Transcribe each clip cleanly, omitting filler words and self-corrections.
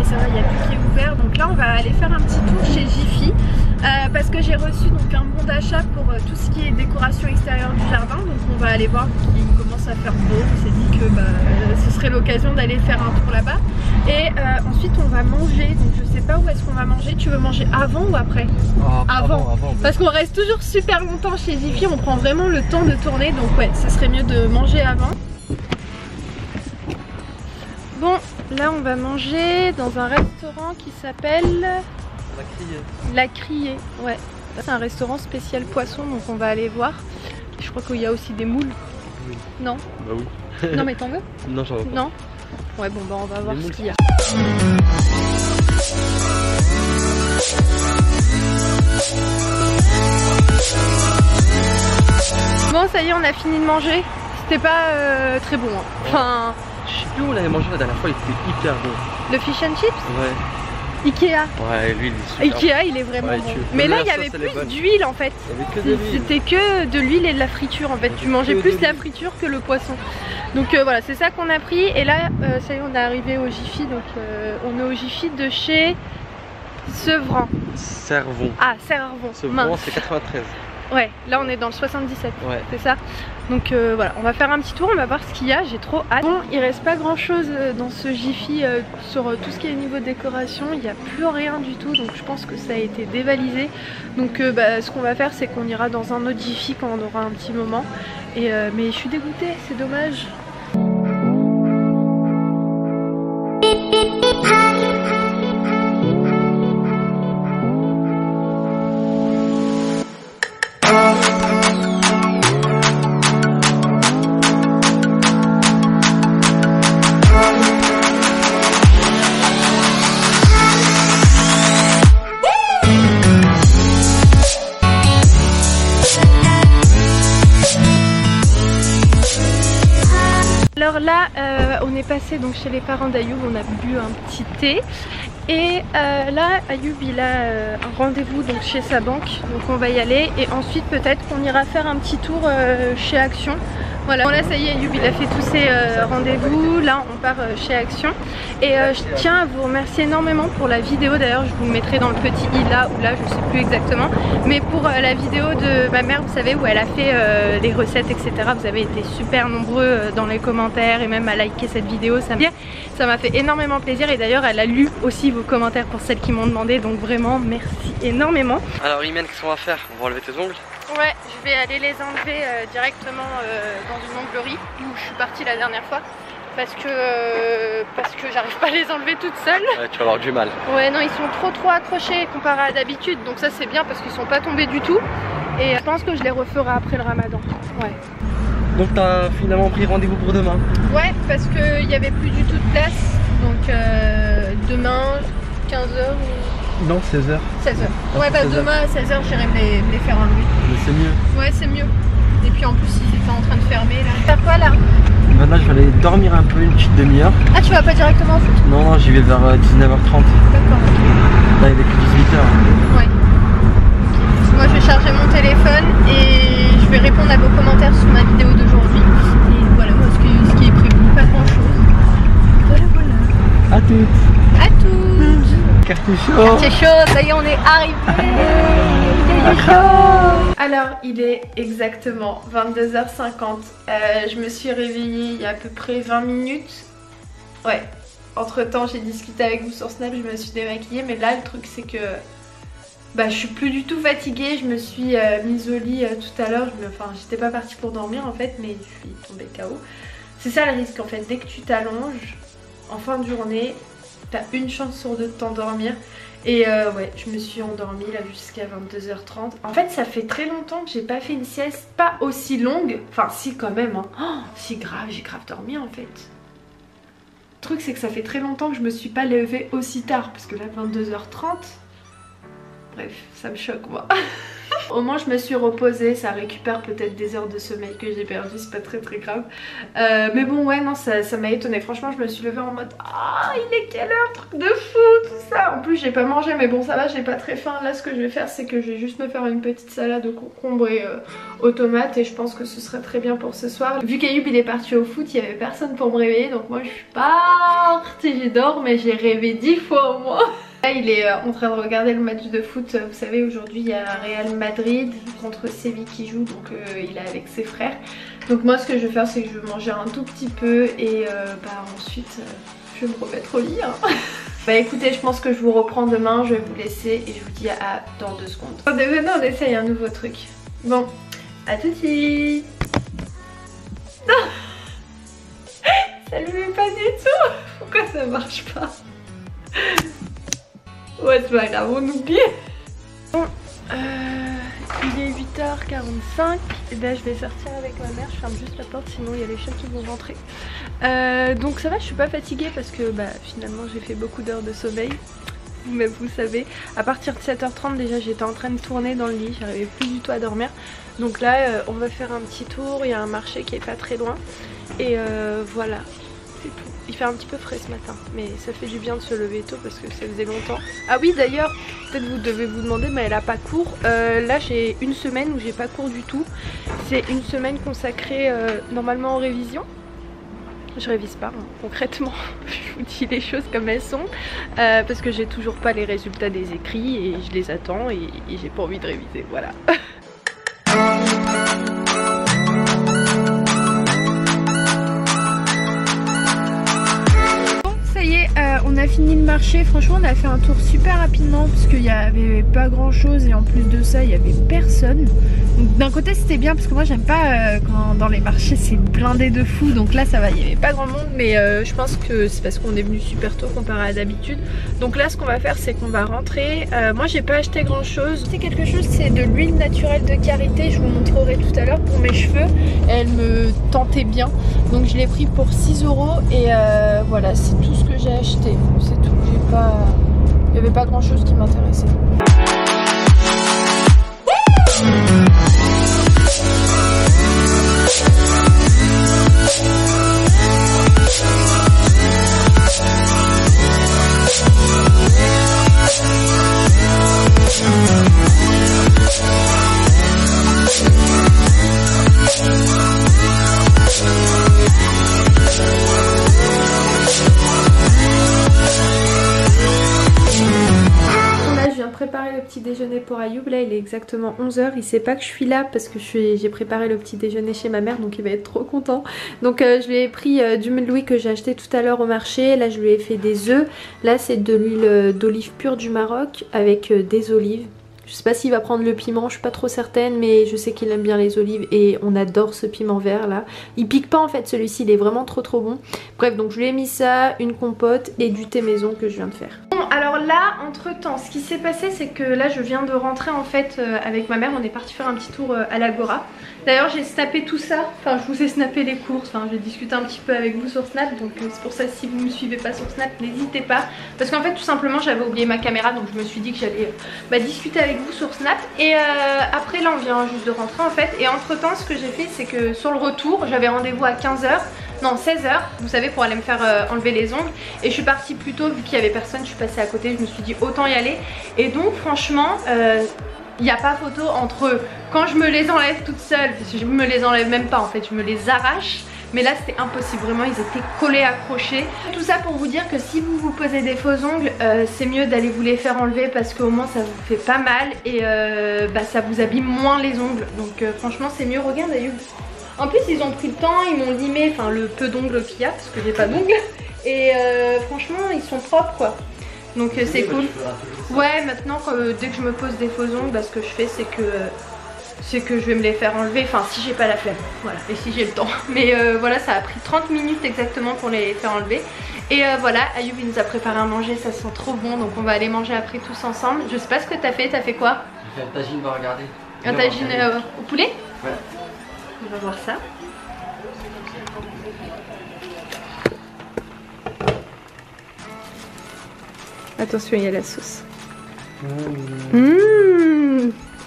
ça va, il y a tout qui est ouvert. Donc là on va aller faire un petit tour chez Jiffy parce que j'ai reçu donc un bon d'achat pour tout ce qui est décoration extérieure du jardin. Donc on va aller voir qu'il commence à faire beau. On s'est dit que ce serait l'occasion d'aller faire un tour là-bas. Et ensuite on va manger. Donc je sais pas où est-ce qu'on va manger. Tu veux manger avant ou après? Avant. Parce qu'on reste toujours super longtemps chez Jiffy. On prend vraiment le temps de tourner. Donc ouais, ce serait mieux de manger avant. Bon, là on va manger dans un restaurant qui s'appelle La Criée. Ouais, c'est un restaurant spécial poisson, donc on va aller voir. Je crois qu'il y a aussi des moules. Oui. Non? Bah oui. Non mais t'en veux? Non, j'en veux pas. Non? Ouais, bon bah on va voir ce qu'il y a. Bon, ça y est, on a fini de manger. C'était pas très bon. Hein. Enfin... Je sais plus où on l'avait mangé la dernière fois, il était hyper bon. Le fish and chips? Ouais. Ikea. Ouais, lui il est super. Ikea, il est vraiment ouais, bon. Mais là, il y avait plus d'huile en fait. C'était que de l'huile et de la friture en fait. Tu mangeais plus la friture que le poisson. Donc voilà, c'est ça qu'on a pris. Et là, ça y est, on est arrivé au Jiffy. Donc on est au Jiffy de chez Sevran. Servon. Ah, Servon. Sevran, c'est 93. Ouais, là on est dans le 77, ouais. C'est ça. Donc voilà, on va faire un petit tour, on va voir ce qu'il y a, j'ai trop hâte. Bon, il reste pas grand chose dans ce Jiffy sur tout ce qui est niveau décoration, il n'y a plus rien du tout, donc je pense que ça a été dévalisé. Donc ce qu'on va faire, c'est qu'on ira dans un autre Jiffy quand on aura un petit moment. Et, mais je suis dégoûtée, c'est dommage. Alors là, on est passé donc chez les parents d'Ayoub, on a bu un petit thé. Et là, Ayoub il a un rendez-vous donc chez sa banque, donc on va y aller. Et ensuite peut-être qu'on ira faire un petit tour chez Action. Voilà, bon là ça y est, Ayoub il a fait tous ses rendez-vous, là on part chez Action. Et je tiens à vous remercier énormément pour la vidéo, d'ailleurs je vous le mettrai dans le petit i là ou là, je sais plus exactement. Mais pour la vidéo de ma mère, vous savez, où elle a fait les recettes etc. Vous avez été super nombreux dans les commentaires et même à liker cette vidéo, ça m'a fait énormément plaisir. Et d'ailleurs elle a lu aussi vos commentaires pour celles qui m'ont demandé, donc vraiment merci énormément. Alors Imen, qu'est-ce qu'on va faire? On va enlever tes ongles? Ouais, je vais aller les enlever directement dans une onglerie où je suis partie la dernière fois parce que j'arrive pas à les enlever toute seule. Ouais, tu vas avoir du mal. Ouais, non, ils sont trop accrochés comparé à d'habitude, donc ça c'est bien parce qu'ils sont pas tombés du tout. Et je pense que je les referai après le ramadan. Ouais. Donc t'as finalement pris rendez-vous pour demain? Ouais, parce qu'il n'y avait plus du tout de place, donc demain 15h ou... Non, 16h. 16h. Ouais, bah demain à 16h j'irai me les faire enlever. Mais c'est mieux. Ouais, c'est mieux. Et puis en plus ils étaient en train de fermer là. Faire quoi là? Maintenant je vais aller dormir un peu, une petite demi-heure. Ah, tu vas pas directement au foot? Non, j'y vais vers 19h30. D'accord, ok. Là il est que 18h. Ouais. Okay. Moi je vais charger mon téléphone et je vais répondre à vos commentaires sur ma vidéo d'aujourd'hui. Et voilà, moi ce qui est prévu, pas grand chose. Voilà. À toutes. À toutes. Quartier chaud. Quartier chaud, ça y est, on est arrivé. Alors il est exactement 22h50. Je me suis réveillée il y a à peu près 20 minutes. Ouais, entre temps j'ai discuté avec vous sur Snap, je me suis démaquillée. Mais là le truc c'est que je suis plus du tout fatiguée. Je me suis mise au lit tout à l'heure. Enfin j'étais pas partie pour dormir en fait, mais je suis tombée KO. C'est ça le risque en fait, dès que tu t'allonges en fin de journée, t'as une chance sur deux de t'endormir. Et ouais, je me suis endormie là jusqu'à 22h30. En fait, ça fait très longtemps que j'ai pas fait une sieste, pas aussi longue. Enfin, si quand même, hein. Oh, si grave, j'ai grave dormi en fait. Le truc, c'est que ça fait très longtemps que je me suis pas levée aussi tard. Parce que là, 22h30, bref, ça me choque moi. Au moins je me suis reposée, ça récupère peut-être des heures de sommeil que j'ai perdu, c'est pas très grave. Mais bon ouais non, ça m'a étonnée, franchement je me suis levée en mode ah il est quelle heure, truc de fou tout ça. ça. En plus j'ai pas mangé mais bon ça va, j'ai pas très faim. Là ce que je vais faire c'est que je vais juste me faire une petite salade au concombre et aux tomates. Et je pense que ce serait très bien pour ce soir. Vu qu'Ayoub il est parti au foot, il y avait personne pour me réveiller. Donc moi je suis partie, j'ai dormi mais j'ai rêvé 10 fois au moins. Là il est en train de regarder le match de foot. Vous savez aujourd'hui il y a Real Madrid contre Séville qui joue. Donc il est avec ses frères. Donc moi ce que je vais faire c'est que je vais manger un tout petit peu. Et ensuite je vais me remettre au lit hein. Bah écoutez, je pense que je vous reprends demain, je vais vous laisser et je vous dis à dans 2 secondes. Venez, on essaye un nouveau truc. Bon, à tout de suite. Non. Ça le met pas du tout. Pourquoi ça marche pas? Ouais, c'est pas grave, on oublie. Bon, il est 8h45 et là je vais sortir avec ma mère, je ferme juste la porte sinon il y a les chiens qui vont rentrer. Donc ça va, je suis pas fatiguée parce que finalement j'ai fait beaucoup d'heures de sommeil. Mais vous savez, à partir de 7h30 déjà j'étais en train de tourner dans le lit, j'arrivais plus du tout à dormir. Donc là on va faire un petit tour, il y a un marché qui est pas très loin. Et voilà, c'est tout. Il fait un petit peu frais ce matin, mais ça fait du bien de se lever tôt parce que ça faisait longtemps. Ah oui d'ailleurs, peut-être vous devez vous demander, mais elle a pas cours. Là j'ai une semaine où j'ai pas cours du tout. C'est une semaine consacrée normalement aux révisions. Je révise pas, hein, concrètement, je vous dis les choses comme elles sont. Parce que j'ai toujours pas les résultats des écrits et je les attends et j'ai pas envie de réviser, voilà. On a fini le marché, franchement on a fait un tour super rapidement parce qu'il n'y avait pas grand chose et en plus de ça il n'y avait personne. Donc d'un côté c'était bien parce que moi j'aime pas quand dans les marchés c'est blindé de fou, donc là ça va, il n'y avait pas grand monde mais je pense que c'est parce qu'on est venu super tôt comparé à d'habitude. Donc là ce qu'on va faire c'est qu'on va rentrer. Moi j'ai pas acheté grand chose, c'est quelque chose, c'est de l'huile naturelle de karité, je vous montrerai tout à l'heure pour mes cheveux. Elle me tentait bien donc je l'ai pris pour 6 € et voilà c'est tout ce que j'ai acheté. C'est tout, j'ai pas... il n'y avait pas grand chose qui m'intéressait. Préparer le petit déjeuner pour Ayoub, là il est exactement 11 h, il sait pas que je suis là parce que j'ai préparé le petit déjeuner chez ma mère donc il va être trop content. Donc je lui ai pris du meloui que j'ai acheté tout à l'heure au marché, là je lui ai fait des œufs, là c'est de l'huile d'olive pure du Maroc avec des olives. Je sais pas s'il va prendre le piment, je suis pas trop certaine mais je sais qu'il aime bien les olives et on adore ce piment vert là. Il pique pas en fait celui-ci, il est vraiment trop bon. Bref donc je lui ai mis ça, une compote et du thé maison que je viens de faire. Bon alors là entre temps ce qui s'est passé c'est que là je viens de rentrer en fait avec ma mère, on est parti faire un petit tour à l'Agora. D'ailleurs j'ai snappé tout ça, enfin je vous ai snappé les courses, enfin j'ai discuté un petit peu avec vous sur Snap. Donc c'est pour ça si vous me suivez pas sur Snap n'hésitez pas. Parce qu'en fait tout simplement j'avais oublié ma caméra donc je me suis dit que j'allais discuter avec vous sur Snap. Et après là on vient juste de rentrer en fait. Et entre temps ce que j'ai fait c'est que sur le retour j'avais rendez-vous à 15 h, non 16 h vous savez, pour aller me faire enlever les ongles. Et je suis partie plus tôt vu qu'il y avait personne, je suis passée à côté, je me suis dit autant y aller. Et donc franchement il n'y a pas photo entre quand je me les enlève toute seule, parce que je me les enlève même pas en fait, je me les arrache. Mais là c'était impossible, vraiment ils étaient collés, accrochés. Tout ça pour vous dire que si vous vous posez des faux ongles, c'est mieux d'aller vous les faire enlever parce qu'au moins ça vous fait pas mal et ça vous abîme moins les ongles. Donc franchement c'est mieux, regarde Ayoub. En plus ils ont pris le temps, ils m'ont limé, enfin le peu d'ongles qu'il y a parce que j'ai pas d'ongles. Et franchement ils sont propres quoi. Donc c'est cool. Ouais maintenant dès que je me pose des faux ongles, ce que je fais c'est que je vais me les faire enlever, enfin si j'ai pas la flemme, voilà, et si j'ai le temps. Mais voilà ça a pris 30 minutes exactement pour les faire enlever. Et voilà, Ayoub il nous a préparé à manger, ça sent trop bon, donc on va aller manger après tous ensemble. Je sais pas ce que t'as fait quoi? J'ai fait un tagine, on va regarder. Un tagine au poulet? Ouais. On va voir ça. Attention, il y a la sauce.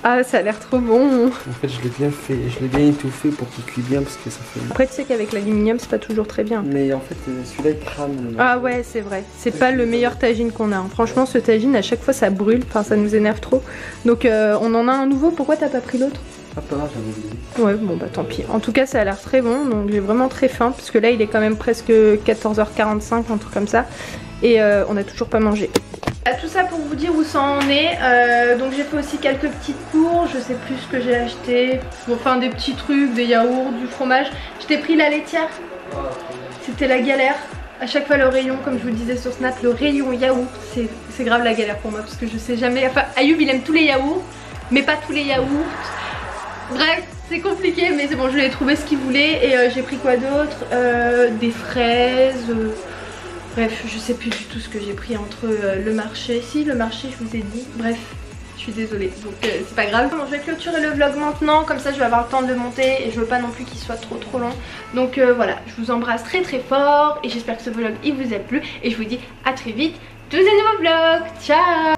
Ah, ça a l'air trop bon. En fait, je l'ai bien fait, je l'ai bien étouffé pour qu'il cuise bien parce que ça fait. Après, tu sais qu'avec l'aluminium, c'est pas toujours très bien. Mais en fait, celui-là il crame. Ah ouais, c'est vrai. C'est pas le meilleur tagine qu'on a. Hein. Franchement, ce tagine, à chaque fois, ça brûle. Enfin, ça nous énerve trop. Donc, on en a un nouveau. Pourquoi t'as pas pris l'autre? Ah, pas grave, j'avais oublié. Ouais, bon bah tant pis. En tout cas, ça a l'air très bon. Donc, j'ai vraiment très faim. Parce que là, il est quand même presque 14h45, un truc comme ça. Et on a toujours pas mangé. Tout ça pour vous dire où ça en est. Donc j'ai fait aussi quelques petites courses. Je sais plus ce que j'ai acheté. Enfin des petits trucs, des yaourts, du fromage. Je t'ai pris la laitière. C'était la galère. À chaque fois le rayon, comme je vous le disais sur Snap, le rayon yaourt, c'est grave la galère pour moi. Parce que je sais jamais. Enfin Ayoub il aime tous les yaourts, mais pas tous les yaourts. Bref, c'est compliqué, mais c'est bon, je lui ai trouvé ce qu'il voulait. Et j'ai pris quoi d'autre? Des fraises. Bref, je sais plus du tout ce que j'ai pris entre le marché. Si, le marché, je vous ai dit. Bref, je suis désolée. Donc, c'est pas grave. Bon, je vais clôturer le vlog maintenant. Comme ça, je vais avoir le temps de le monter. Et je veux pas non plus qu'il soit trop long. Donc, voilà. Je vous embrasse très fort. Et j'espère que ce vlog, il vous a plu. Et je vous dis à très vite. Tous des nouveaux vlogs. Ciao!